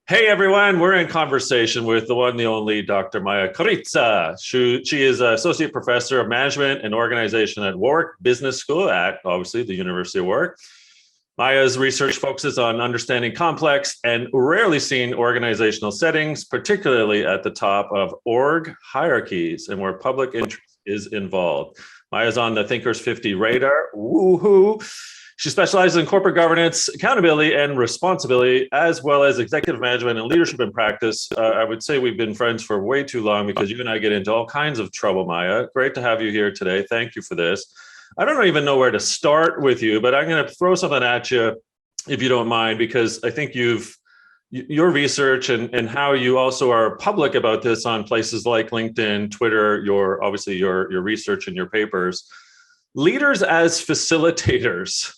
Hey everyone, we're in conversation with the one, the only Dr. Maja Korica. She is an associate professor of management and organization at Warwick Business School at obviously the University of Warwick. Maja's research focuses on understanding complex and rarely seen organizational settings, particularly at the top of org hierarchies and where public interest is involved. Maja's on the Thinkers 50 radar. Woohoo! She specializes in corporate governance, accountability, and responsibility, as well as executive management and leadership in practice. I would say we've been friends for way too long because you and I get into all kinds of trouble, Maja. Great to have you here today. Thank you for this. I don't even know where to start with you, but I'm going to throw something at you, if you don't mind, because I think your research and how you also are public about this on places like LinkedIn, Twitter, your research and your papers. Leaders as facilitators.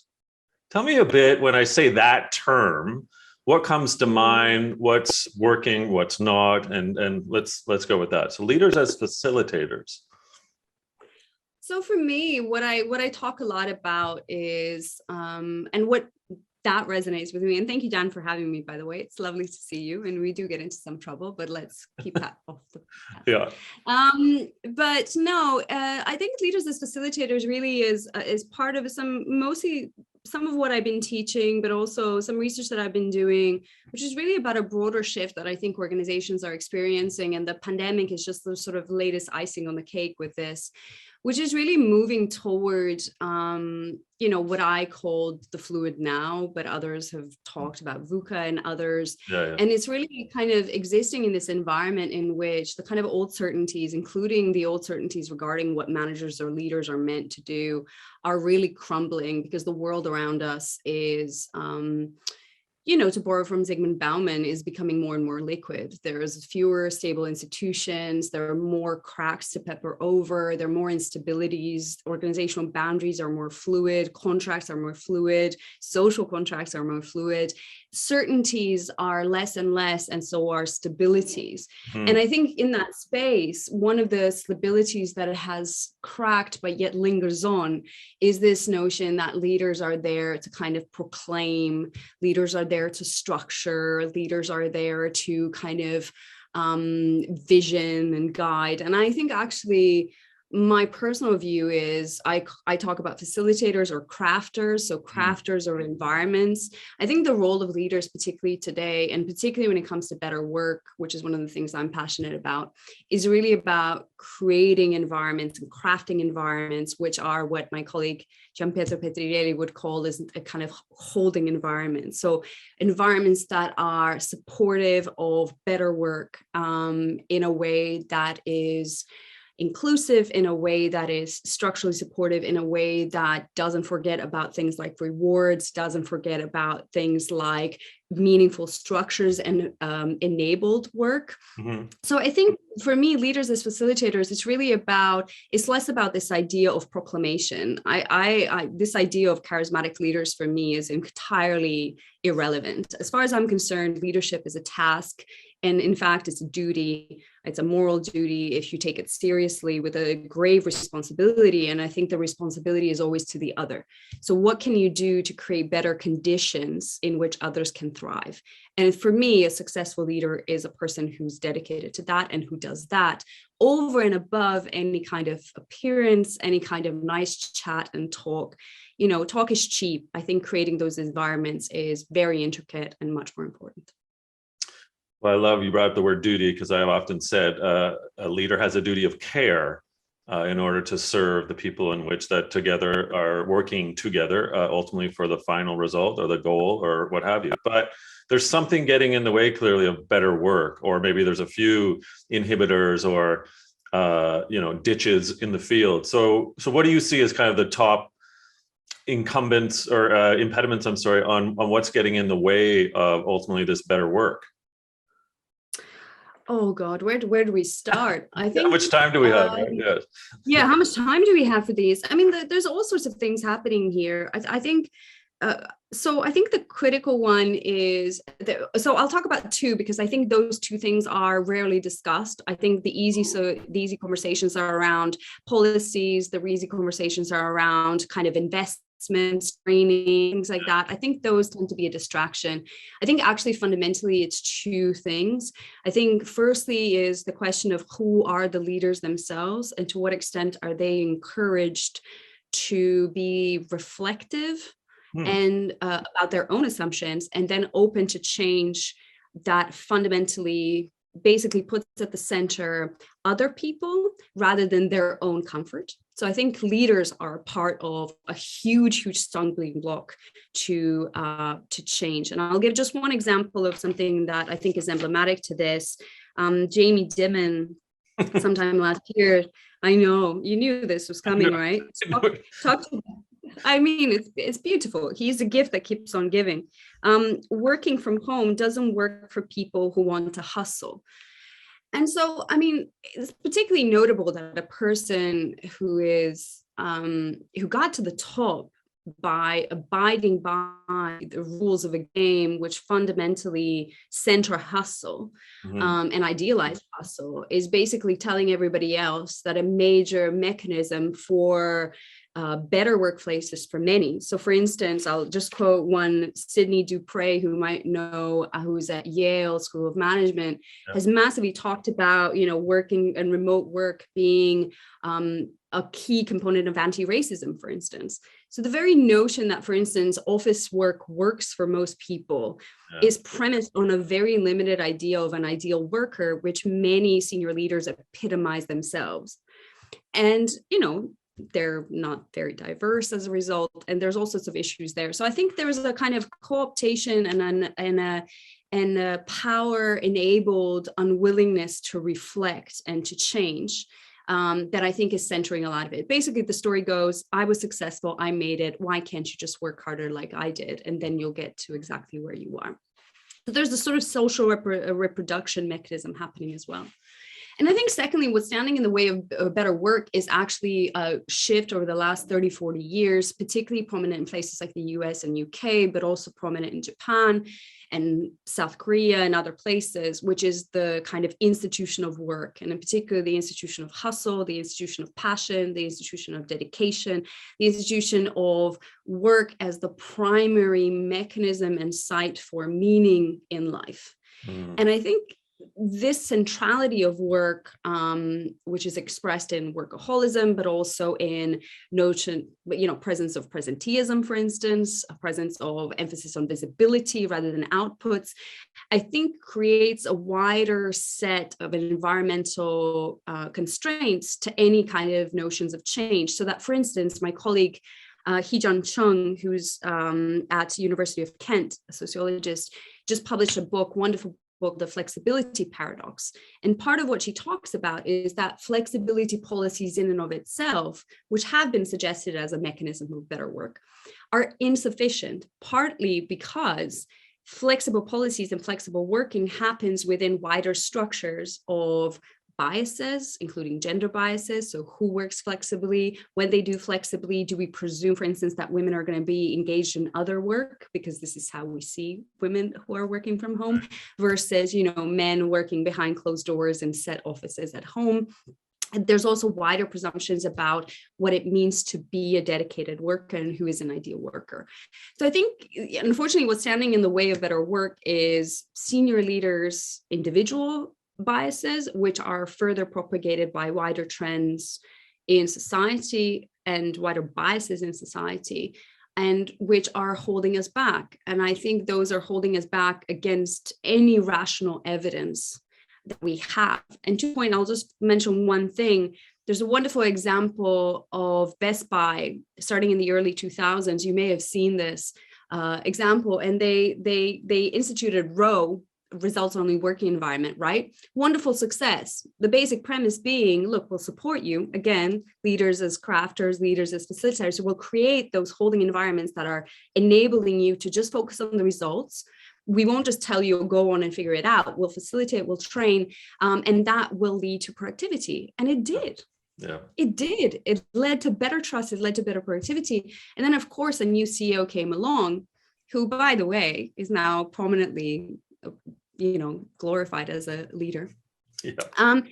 Tell me a bit, when I say that term, what comes to mind, what's working, what's not, and let's go with that. So leaders as facilitators. So for me, what I talk a lot about is, and what that resonates with me, and thank you, Dan, for having me, by the way. It's lovely to see you, and we do get into some trouble, but let's keep that off the path. Yeah. But no, I think leaders as facilitators really is part of some of what I've been teaching, but also some research that I've been doing, which is really about a broader shift that I think organizations are experiencing. And the pandemic is just the sort of latest icing on the cake with this, which is really moving toward, what I called the fluid now, but others have talked about VUCA and others. Yeah. And it's really kind of existing in this environment in which the kind of old certainties, including the old certainties regarding what managers or leaders are meant to do, are really crumbling because the world around us is, to borrow from Zygmunt Bauman, is becoming more and more liquid. There's fewer stable institutions. There are more cracks to pepper over. There are more instabilities. Organizational boundaries are more fluid. Contracts are more fluid. Social contracts are more fluid. Certainties are less and less, and so are stabilities. And I think in that space, one of the stabilities that it has cracked but yet lingers on is this notion that leaders are there to kind of proclaim, leaders are there to structure, leaders are there to kind of vision and guide. And I think actually my personal view is I talk about facilitators or crafters. So crafters or environments. I think the role of leaders, particularly today, and particularly when it comes to better work, which is one of the things I'm passionate about, is really about creating environments and crafting environments, which are what my colleague Gianpietro Petrilli would call as a kind of holding environment. So environments that are supportive of better work in a way that is inclusive, in a way that is structurally supportive, in a way that doesn't forget about things like rewards, doesn't forget about things like meaningful structures and enabled work. So I think for me, leaders as facilitators, it's less about this idea of proclamation. This idea of charismatic leaders for me is entirely irrelevant. As far as I'm concerned, leadership is a task. And in fact, it's a duty. It's a moral duty if you take it seriously, with a grave responsibility. And I think the responsibility is always to the other. So what can you do to create better conditions in which others can thrive? And for me, a successful leader is a person who's dedicated to that and who does that over and above any kind of appearance, any kind of nice chat and talk. Talk is cheap. I think creating those environments is very intricate and much more important. Well, I love you brought up the word duty, because I have often said a leader has a duty of care in order to serve the people in which that together are working together, ultimately for the final result or the goal or what have you. But there's something getting in the way clearly of better work, or maybe there's a few inhibitors or ditches in the field. So what do you see as kind of the top incumbents or impediments, on what's getting in the way of ultimately this better work? Oh God, where do we start? I think. How much time do we have? Right? Yes. Yeah, how much time do we have for these? I mean, there's all sorts of things happening here. I think. So I think the critical one is so I'll talk about two, because I think those two things are rarely discussed. I think the easy conversations are around policies. The easy conversations are around kind of investment assessments, training, things like that. I think those tend to be a distraction. I think actually fundamentally it's two things. I think firstly is the question of who are the leaders themselves and to what extent are they encouraged to be reflective and about their own assumptions, and then open to change that fundamentally basically puts at the center other people rather than their own comfort. So I think leaders are part of a huge stumbling block to change. And I'll give just one example of something that I think is emblematic to this. Jamie Dimon, sometime last year, I know you knew this was coming, right? I mean, it's beautiful. He's a gift that keeps on giving. Working from home doesn't work for people who want to hustle. And so, I mean, it's particularly notable that a person who got to the top by abiding by the rules of a game, which fundamentally center hustle and idealize hustle, is basically telling everybody else that a major mechanism for better workplaces for many. So for instance, I'll just quote one, Sidney Dupre, who might know, who's at Yale School of Management, has massively talked about, working and remote work being a key component of anti-racism, for instance. So the very notion that, for instance, office work works for most people is premised on a very limited idea of an ideal worker, which many senior leaders epitomize themselves. And, they're not very diverse as a result, and there's all sorts of issues there. So I think there's a kind of co-optation and a power-enabled unwillingness to reflect and to change that I think is centering a lot of it. Basically, the story goes, I was successful, I made it, why can't you just work harder like I did? And then you'll get to exactly where you are. So there's a sort of social reproduction mechanism happening as well. And I think secondly, what's standing in the way of better work is actually a shift over the last 30, 40 years, particularly prominent in places like the US and UK, but also prominent in Japan and South Korea and other places, which is the kind of institution of work, and in particular, the institution of hustle, the institution of passion, the institution of dedication, the institution of work as the primary mechanism and site for meaning in life. And I think this centrality of work, which is expressed in workaholism, but also in presence of presenteeism, for instance, a presence of emphasis on visibility rather than outputs, I think creates a wider set of environmental constraints to any kind of notions of change. So that, for instance, my colleague, Hee-Jun Chung, who's at University of Kent, a sociologist, just published a wonderful book, The Flexibility Paradox. And part of what she talks about is that flexibility policies in and of itself, which have been suggested as a mechanism of better work, are insufficient, partly because flexible policies and flexible working happens within wider structures of biases, including gender biases. So who works flexibly? When they do flexibly, do we presume, for instance, that women are going to be engaged in other work because this is how we see women who are working from home versus, men working behind closed doors in set offices at home? And there's also wider presumptions about what it means to be a dedicated worker and who is an ideal worker. So I think, unfortunately, what's standing in the way of better work is senior leaders' individual biases, which are further propagated by wider trends in society and wider biases in society, and which are holding us back. And I think those are holding us back against any rational evidence that we have. And to point, I'll just mention one thing. There's a wonderful example of Best Buy starting in the early 2000s. You may have seen this example, and they instituted ROWE, results only working environment, right? Wonderful success. The basic premise being, look, we'll support you. Again, leaders as crafters, leaders as facilitators, will create those holding environments that are enabling you to just focus on the results. We won't just tell you, go on and figure it out. We'll facilitate, we'll train, and that will lead to productivity. And it did. Yeah. It did. It led to better trust. It led to better productivity. And then, of course, a new CEO came along, who, by the way, is now prominently glorified as a leader, and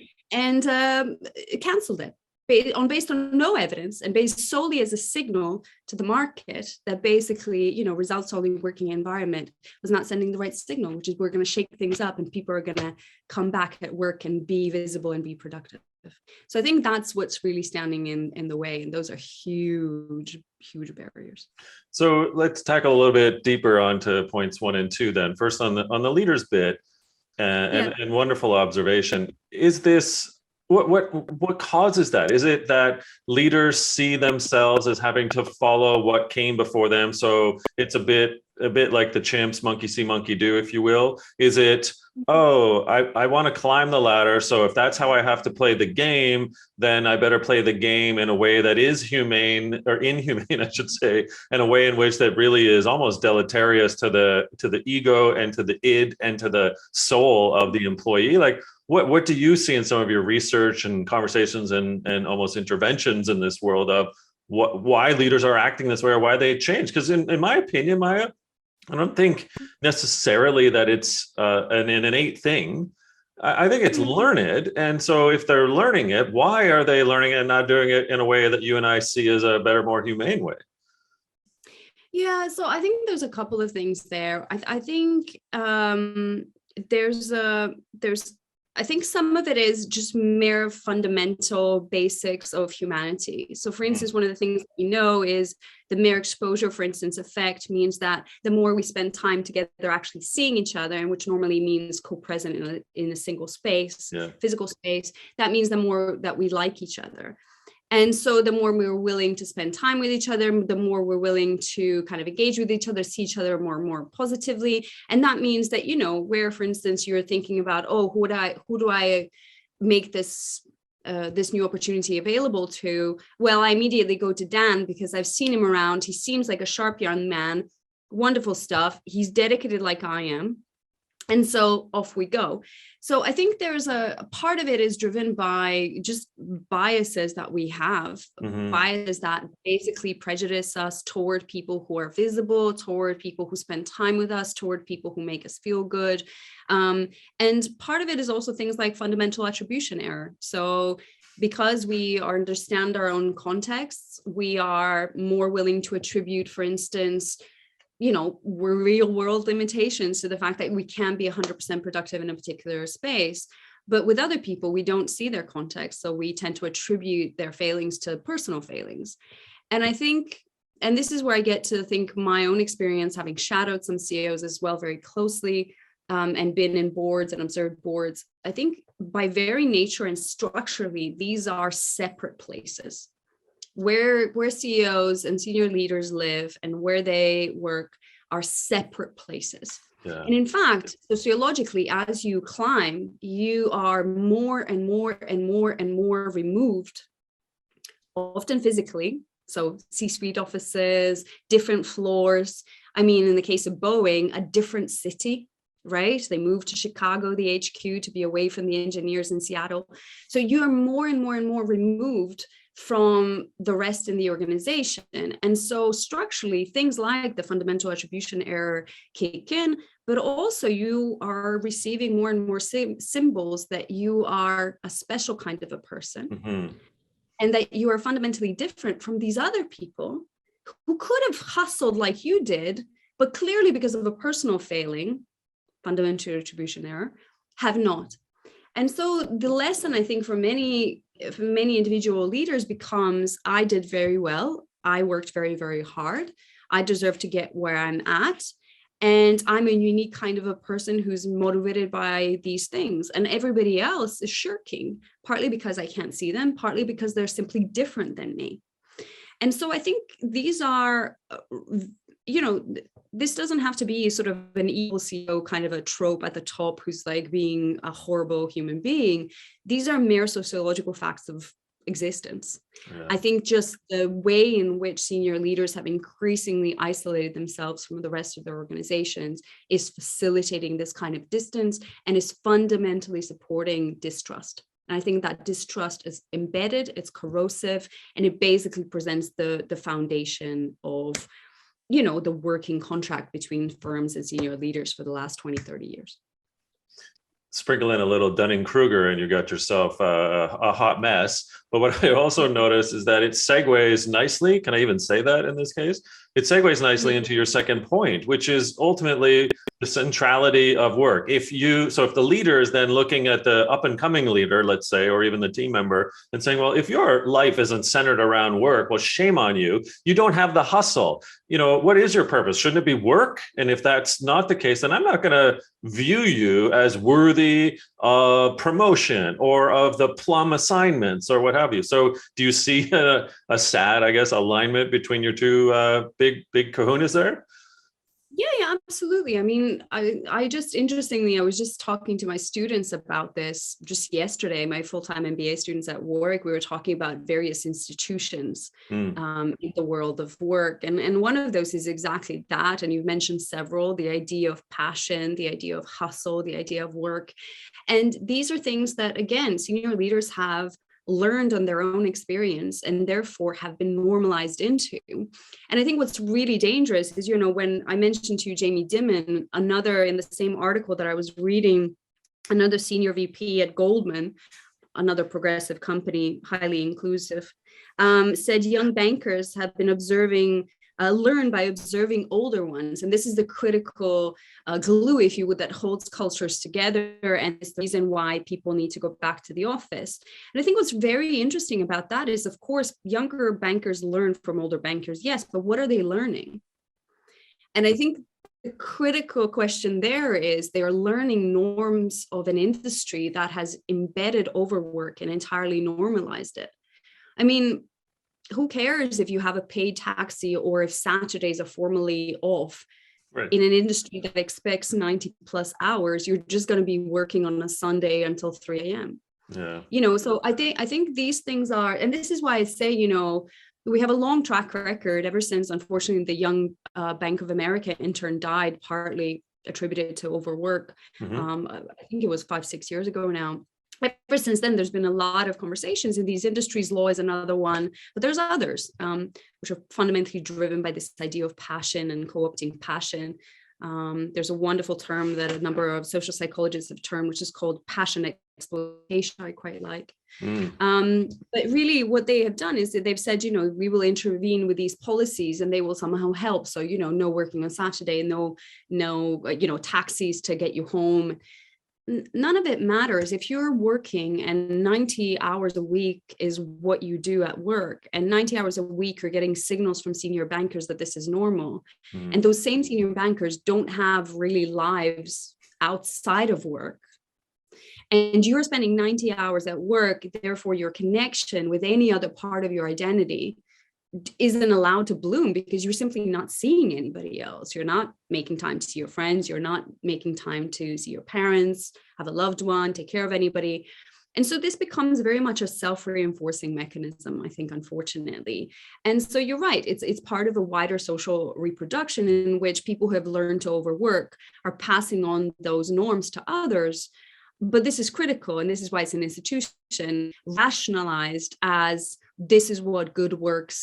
canceled it. based on no evidence and based solely as a signal to the market that basically, results only working environment was not sending the right signal, which is we're going to shake things up and people are going to come back at work and be visible and be productive. So I think that's what's really standing in the way. And those are huge, huge barriers. So let's tackle a little bit deeper onto points 1 and 2 then. First on the leaders bit, and wonderful observation. Is this what causes that? Is it that leaders see themselves as having to follow what came before them? So it's a bit like the chimps, monkey see, monkey do, if you will. Is it, I want to climb the ladder, so if that's how I have to play the game, then I better play the game in a way that is humane, or inhumane, I should say, in a way in which that really is almost deleterious to the ego and to the id and to the soul of the employee? Like, what do you see in some of your research and conversations and almost interventions in this world of why leaders are acting this way, or why they change? Because in my opinion, Maja, I don't think necessarily that it's an innate thing. I think it's learned. And so if they're learning it, why are they learning it and not doing it in a way that you and I see as a better, more humane way? Yeah, so I think there's a couple of things there. I think I think some of it is just mere fundamental basics of humanity. So for instance, one of the things we know is the mere exposure, for instance, effect means that the more we spend time together actually seeing each other, and which normally means co-present in a single space, physical space, that means the more that we like each other. And so the more we're willing to spend time with each other, the more we're willing to kind of engage with each other, see each other more and more positively. And that means that, where, for instance, you're thinking about, who do I make this new opportunity available to? Well, I immediately go to Dan because I've seen him around. He seems like a sharp young man, wonderful stuff. He's dedicated like I am. And so off we go. So I think there's a part of it is driven by just biases that we have, biases that basically prejudice us toward people who are visible, toward people who spend time with us, toward people who make us feel good. And part of it is also things like fundamental attribution error. So because we understand our own contexts, we are more willing to attribute, for instance, we're real world limitations to the fact that we can be 100% productive in a particular space. But with other people, we don't see their context. So we tend to attribute their failings to personal failings. And I think, and this is where I get to think my own experience, having shadowed some CEOs as well very closely, and been in boards and observed boards. I think by very nature and structurally, these are separate places. Where CEOs and senior leaders live and where they work are separate places. Yeah. And in fact, sociologically, as you climb, you are more and more and more and more removed, often physically. So C-suite offices, different floors. I mean, in the case of Boeing, a different city, right? They moved to Chicago, the HQ, to be away from the engineers in Seattle. So you are more and more and more removed from the rest in the organization. And so structurally, things like the fundamental attribution error kick in, but also you are receiving more and more symbols that you are a special kind of a person, and that you are fundamentally different from these other people who could have hustled like you did, but clearly because of a personal failing, fundamental attribution error, have not. And so the lesson, I think, for many individual leaders becomes, I did very well. I worked very, very hard. I deserve to get where I'm at. And I'm a unique kind of a person who's motivated by these things. And everybody else is shirking, partly because I can't see them, partly because they're simply different than me. And so I think these are, this doesn't have to be sort of an evil CEO kind of a trope at the top who's like being a horrible human being. These are mere sociological facts of existence. Yeah. I think just the way in which senior leaders have increasingly isolated themselves from the rest of their organizations is facilitating this kind of distance and is fundamentally supporting distrust. And I think that distrust is embedded, it's corrosive, and it basically presents the foundation of the working contract between firms and senior leaders for the last 20, 30 years. Sprinkle in a little Dunning-Kruger and you got yourself a hot mess. But what I also noticed is that it segues nicely. Can I even say that in this case? It segues nicely into your second point, which is ultimately the centrality of work. If the leader is then looking at the up and coming leader, let's say, or even the team member, and saying, well, if your life isn't centered around work, well, shame on you. You don't have the hustle. What is your purpose? Shouldn't it be work? And if that's not the case, then I'm not going to view you as worthy of promotion or of the plum assignments or what have you. So do you see a sad, I guess, alignment between your two big kahunas there? Yeah, absolutely. I mean, I just interestingly, I was just talking to my students about this just yesterday. My full-time MBA students at Warwick, we were talking about various institutions in the world of work. And one of those is exactly that. And you've mentioned several, the idea of passion, the idea of hustle, the idea of work. And these are things that, again, senior leaders have learned on their own experience and therefore have been normalized into. And I think what's really dangerous is, when I mentioned to you Jamie Dimon, another in the same article that I was reading, another senior VP at Goldman, another progressive company, highly inclusive, said young bankers have been learn by observing older ones. And this is the critical glue, if you would, that holds cultures together. And it's the reason why people need to go back to the office. And I think what's very interesting about that is, of course, younger bankers learn from older bankers. Yes, but what are they learning? And I think the critical question there is they are learning norms of an industry that has embedded overwork and entirely normalized it. I mean, who cares if you have a paid taxi or if Saturdays are formally off? Right. In an industry that expects 90 plus hours, you're just going to be working on a Sunday until 3 a.m. Yeah. So I think these things are, and this is why I say, we have a long track record ever since, unfortunately, the young Bank of America intern died, partly attributed to overwork. I think it was 5-6 years ago now. Ever since then, there's been a lot of conversations in these industries. Law is another one, but there's others which are fundamentally driven by this idea of passion and co-opting passion. There's a wonderful term that a number of social psychologists have termed, which is called passion exploitation. I quite like. But really what they have done is that they've said, we will intervene with these policies and they will somehow help. So, no working on Saturday, no, taxis to get you home. None of it matters. If you're working and 90 hours a week is what you do at work, and 90 hours a week you're getting signals from senior bankers that this is normal, and those same senior bankers don't have really lives outside of work, and you're spending 90 hours at work, therefore your connection with any other part of your identity isn't allowed to bloom because you're simply not seeing anybody else. You're not making time to see your friends. You're not making time to see your parents, have a loved one, take care of anybody. And so this becomes very much a self-reinforcing mechanism, I think, unfortunately. And so you're right. It's part of a wider social reproduction in which people who have learned to overwork are passing on those norms to others. But this is critical. And this is why it's an institution rationalized as this is what good work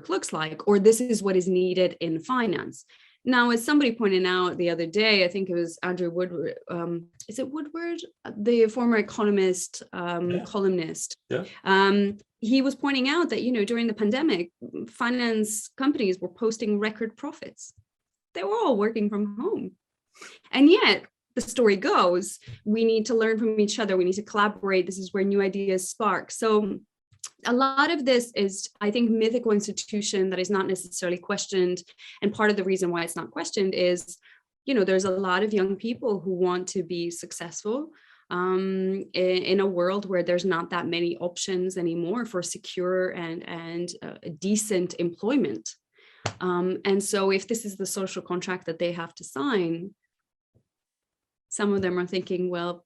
looks like, or this is what is needed in finance. Now, as somebody pointed out the other day, I think it was Andrew Woodward, is it Woodward? The former economist, columnist. Yeah. He was pointing out that, during the pandemic, finance companies were posting record profits. They were all working from home. And yet, the story goes, we need to learn from each other. We need to collaborate. This is where new ideas spark. So a lot of this is, I think, mythical institution that is not necessarily questioned. And part of the reason why it's not questioned is, there's a lot of young people who want to be successful in a world where there's not that many options anymore for secure and decent employment. And so if this is the social contract that they have to sign, some of them are thinking, well,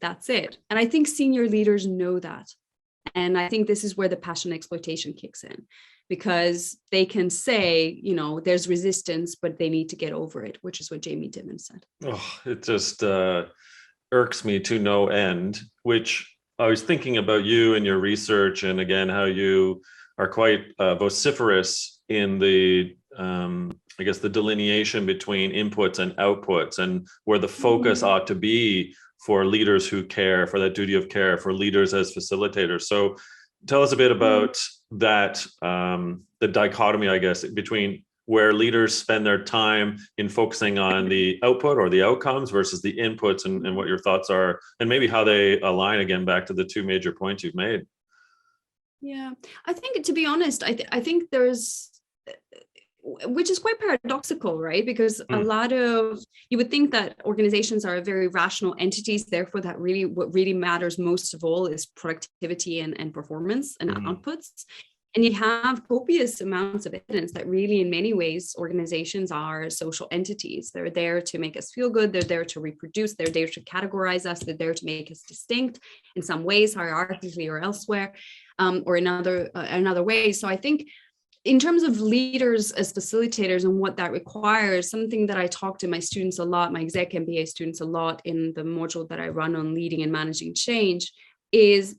that's it. And I think senior leaders know that. And I think this is where the passion exploitation kicks in, because they can say, there's resistance, but they need to get over it, which is what Jamie Dimon said. Oh, it just irks me to no end, which I was thinking about you and your research, and again, how you are quite vociferous in the, I guess, the delineation between inputs and outputs, and where the focus ought to be for leaders who care, for that duty of care, for leaders as facilitators. So tell us a bit about that, the dichotomy, I guess, between where leaders spend their time in focusing on the output or the outcomes versus the inputs, and what your thoughts are, and maybe how they align, again, back to the two major points you've made. Yeah, I think, to be honest, I think there's, which is quite paradoxical, right? Because a lot of, you would think that organizations are very rational entities, therefore that really, what really matters most of all is productivity and performance and outputs. And you have copious amounts of evidence that really, in many ways, organizations are social entities. They're there to make us feel good. They're there to reproduce. They're there to categorize us. They're there to make us distinct in some ways, hierarchically or elsewhere, or in another way. So I think, in terms of leaders as facilitators and what that requires, something that I talk to my students a lot, my exec MBA students a lot in the module that I run on leading and managing change is,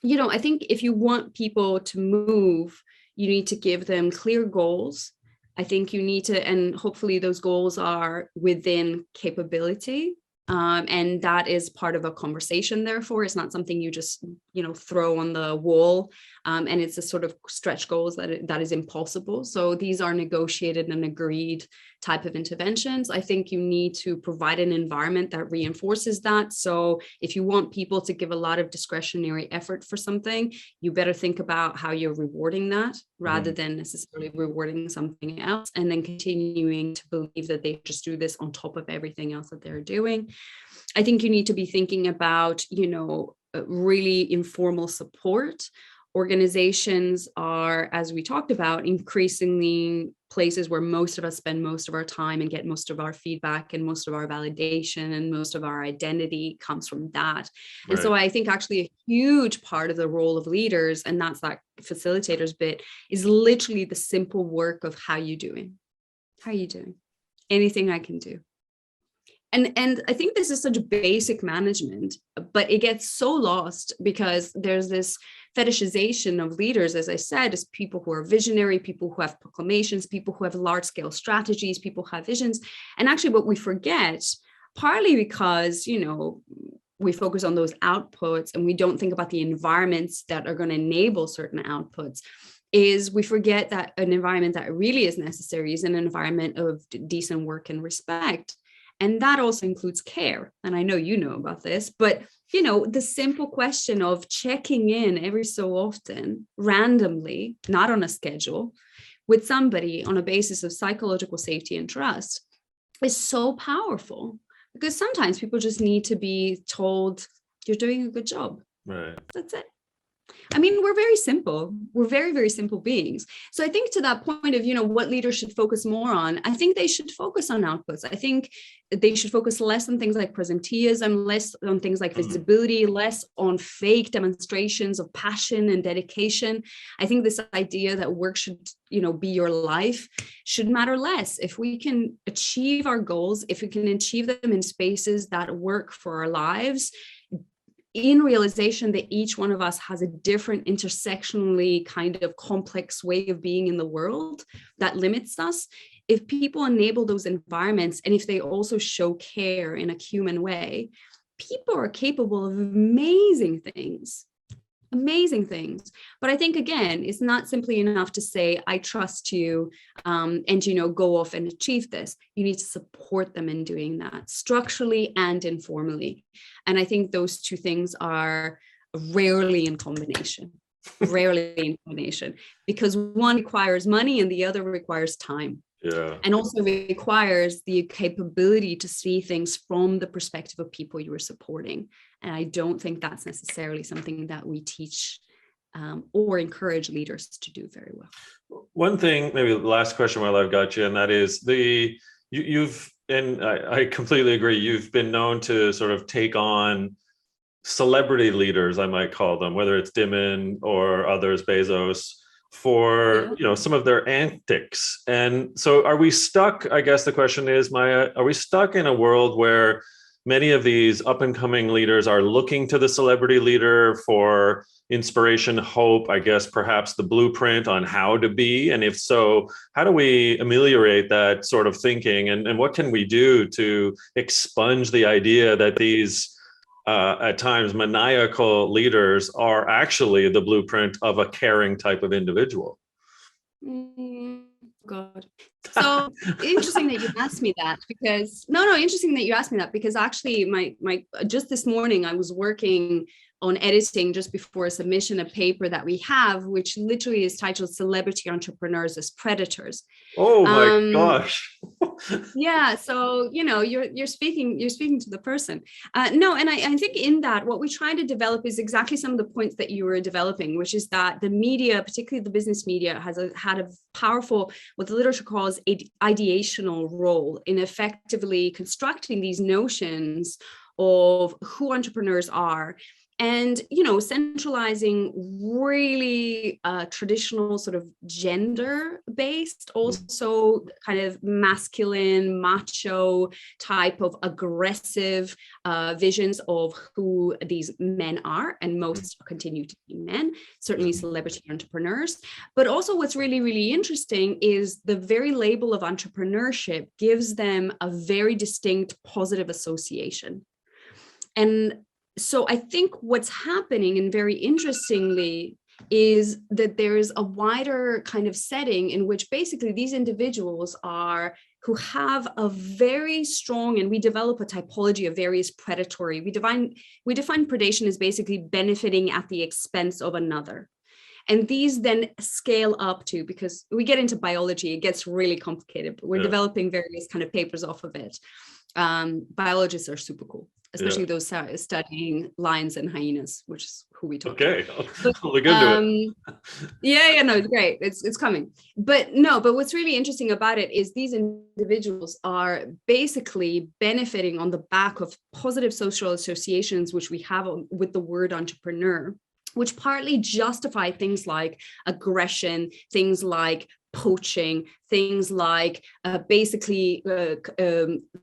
I think if you want people to move, you need to give them clear goals. I think you need to, and hopefully those goals are within capability. And that is part of a conversation, therefore. It's not something you just, throw on the wall. And it's a sort of stretch goals that is impossible. So these are negotiated and agreed type of interventions. I think you need to provide an environment that reinforces that. So if you want people to give a lot of discretionary effort for something, you better think about how you're rewarding that rather than necessarily rewarding something else and then continuing to believe that they just do this on top of everything else that they're doing. I think you need to be thinking about, really informal support. Organizations are, as we talked about, increasingly places where most of us spend most of our time and get most of our feedback and most of our validation and most of our identity comes from that. Right. And so I think actually a huge part of the role of leaders, and that's that facilitators bit, is literally the simple work of how you doing? How are you doing? Anything I can do. And I think this is such basic management, but it gets so lost because there's this fetishization of leaders, as I said, as people who are visionary, people who have proclamations, people who have large scale strategies, people who have visions. And actually what we forget, partly because, we focus on those outputs and we don't think about the environments that are going to enable certain outputs, is we forget that an environment that really is necessary is an environment of decent work and respect. And that also includes care. And I know you know about this, but the simple question of checking in every so often, randomly, not on a schedule, with somebody on a basis of psychological safety and trust is so powerful, because sometimes people just need to be told you're doing a good job. Right. That's it. I mean, we're very simple. We're very, very simple beings. So I think to that point of, what leaders should focus more on, I think they should focus on outputs. I think they should focus less on things like presenteeism, less on things like visibility, less on fake demonstrations of passion and dedication. I think this idea that work should, be your life should matter less. If we can achieve our goals, if we can achieve them in spaces that work for our lives, in realization that each one of us has a different intersectionally kind of complex way of being in the world that limits us. If people enable those environments, and if they also show care in a human way, people are capable of amazing things. But I think, again, it's not simply enough to say, I trust you, and, go off and achieve this. You need to support them in doing that structurally and informally. And I think those two things are rarely in combination, because one requires money and the other requires time. Yeah. And also requires the capability to see things from the perspective of people you are supporting. And I don't think that's necessarily something that we teach or encourage leaders to do very well. One thing, maybe the last question while I've got you, and that is you've, and I completely agree, you've been known to sort of take on celebrity leaders, I might call them, whether it's Dimon or others, Bezos, for some of their antics. And so are we stuck, I guess the question is, Maja, are we stuck in a world where many of these up and coming leaders are looking to the celebrity leader for inspiration, hope, I guess perhaps the blueprint on how to be? And if so, how do we ameliorate that sort of thinking? And what can we do to expunge the idea that these at times maniacal leaders are actually the blueprint of a caring type of individual. God. So interesting that you asked me that, because interesting that you asked me that, because actually my just this morning I was working on editing just before a submission, a paper that we have, which literally is titled Celebrity Entrepreneurs as Predators. Oh my gosh. Yeah, so you're speaking to the person. No, and I think in that what we try to develop is exactly some of the points that you were developing, which is that the media, particularly the business media, has had a powerful, what the literature calls ideational role in effectively constructing these notions of who entrepreneurs are. And, centralizing really traditional sort of gender-based, also kind of masculine, macho type of aggressive visions of who these men are. And most continue to be men, certainly celebrity entrepreneurs. But also what's really, really interesting is the very label of entrepreneurship gives them a very distinct positive association. And so I think what's happening, and very interestingly, is that there is a wider kind of setting in which basically these individuals who have a very strong, and we develop a typology of various predatory. We define predation as basically benefiting at the expense of another. And these then scale up to, because we get into biology, it gets really complicated, but we're developing various kind of papers off of it. Biologists are super cool, especially those studying lions and hyenas, which is who we talk to. But, look into it. No, it's great. It's coming. But what's really interesting about it is these individuals are basically benefiting on the back of positive social associations, which we have with the word entrepreneur, which partly justify things like aggression, things like poaching, things like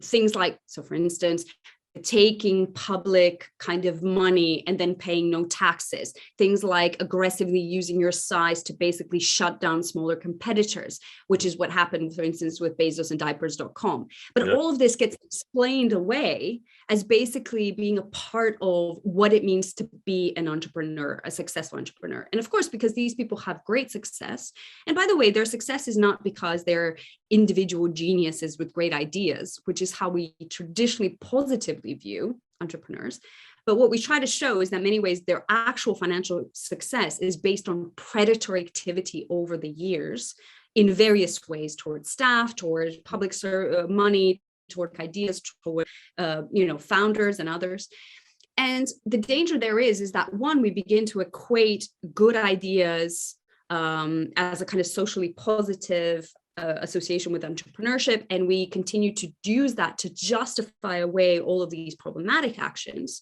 things like, so for instance, taking public kind of money and then paying no taxes, things like aggressively using your size to basically shut down smaller competitors, which is what happened, for instance, with Bezos and diapers.com. But all of this gets explained away as basically being a part of what it means to be an entrepreneur, a successful entrepreneur. And of course, because these people have great success, and by the way, their success is not because they're individual geniuses with great ideas, which is how we traditionally positively view entrepreneurs. But what we try to show is that in many ways their actual financial success is based on predatory activity over the years in various ways, towards staff, towards public money, toward ideas, toward founders and others. And the danger there is that one, we begin to equate good ideas as a kind of socially positive association with entrepreneurship, and we continue to use that to justify away all of these problematic actions.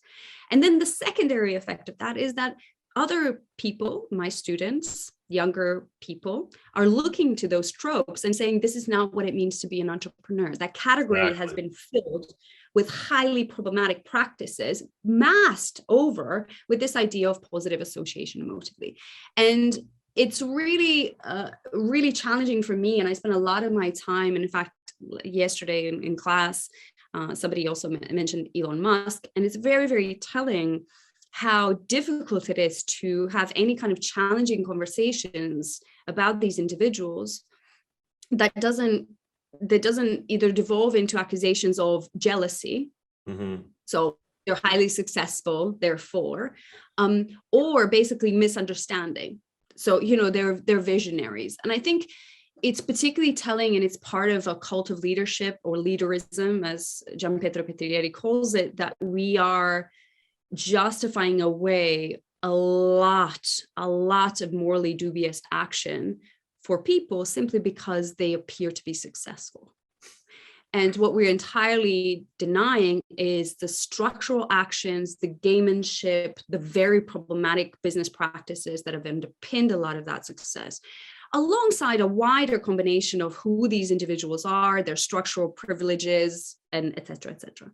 And then the secondary effect of that is that other people, my students, younger people, are looking to those tropes and saying, this is not what it means to be an entrepreneur. That category has been filled with highly problematic practices, masked over with this idea of positive association emotively. And it's really, really challenging for me. And I spent a lot of my time, and in fact, yesterday in class, somebody also mentioned Elon Musk. And it's very, very telling how difficult it is to have any kind of challenging conversations about these individuals that doesn't either devolve into accusations of jealousy. So they're highly successful, therefore, or basically misunderstanding. So, they're visionaries. And I think it's particularly telling, and it's part of a cult of leadership, or leaderism, as Gianpietro Petriglieri calls it, that we are justifying away a lot of morally dubious action for people simply because they appear to be successful. And what we're entirely denying is the structural actions, the gamemanship, the very problematic business practices that have underpinned a lot of that success, alongside a wider combination of who these individuals are, their structural privileges, and et cetera, et cetera.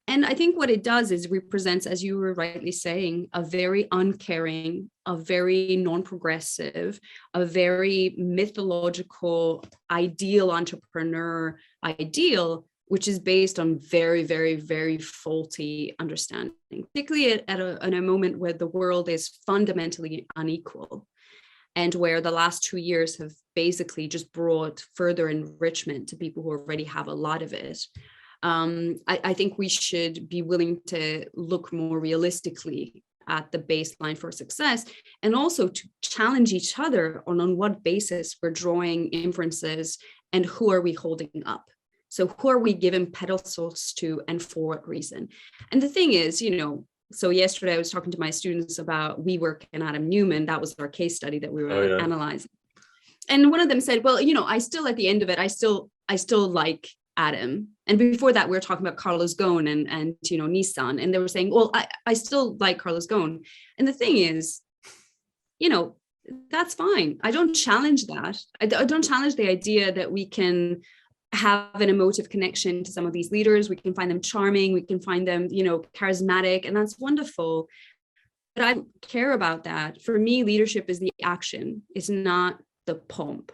And I think what it does is represents, as you were rightly saying, a very uncaring, a very non-progressive, a very mythological ideal entrepreneur ideal which is based on very, very, very faulty understanding, particularly at a moment where the world is fundamentally unequal, and where the last 2 years have basically just brought further enrichment to people who already have a lot of it. I think we should be willing to look more realistically at the baseline for success, and also to challenge each other on what basis we're drawing inferences and who are we holding up. So who are we giving pedestals to and for what reason? And the thing is, so yesterday I was talking to my students about WeWork and Adam Newman. That was our case study that we were analyzing. And one of them said, well, I still, at the end of it, I still like Adam. And before that, we were talking about Carlos Ghosn and Nissan. And they were saying, well, I still like Carlos Ghosn. And the thing is, that's fine. I don't challenge that. I don't challenge the idea that we can have an emotive connection to some of these leaders. We can find them charming. We can find them, charismatic, and that's wonderful. But I don't care about that. For me, leadership is the action. It's not the pomp.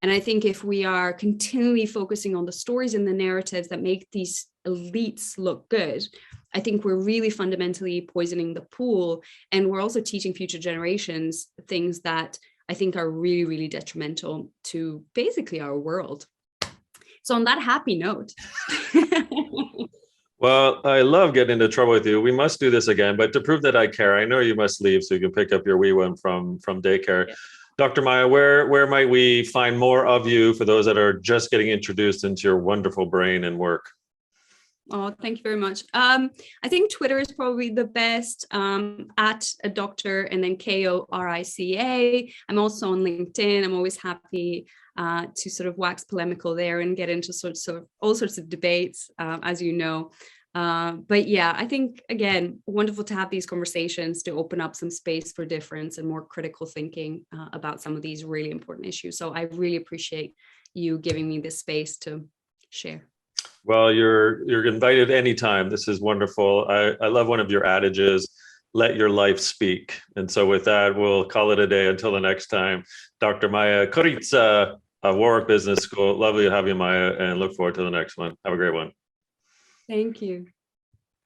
And I think if we are continually focusing on the stories and the narratives that make these elites look good, I think we're really fundamentally poisoning the pool. And we're also teaching future generations things that I think are really, really detrimental to basically our world. So on that happy note. Well, I love getting into trouble with you. We must do this again, but to prove that I care, I know you must leave so you can pick up your wee one from daycare. Yeah. Dr. Maja, where might we find more of you for those that are just getting introduced into your wonderful brain and work? Oh, thank you very much. I think Twitter is probably the best, at a doctor and then Korica. I'm also on LinkedIn. I'm always happy to sort of wax polemical there and get into all sorts of debates, as you know. But yeah, I think, again, wonderful to have these conversations to open up some space for difference and more critical thinking about some of these really important issues. So I really appreciate you giving me this space to share. Well, you're invited anytime. This is wonderful. I love one of your adages, let your life speak. And so with that, we'll call it a day until the next time. Dr. Maja Korica of Warwick Business School. Lovely to have you, Maja, and look forward to the next one. Have a great one. Thank you.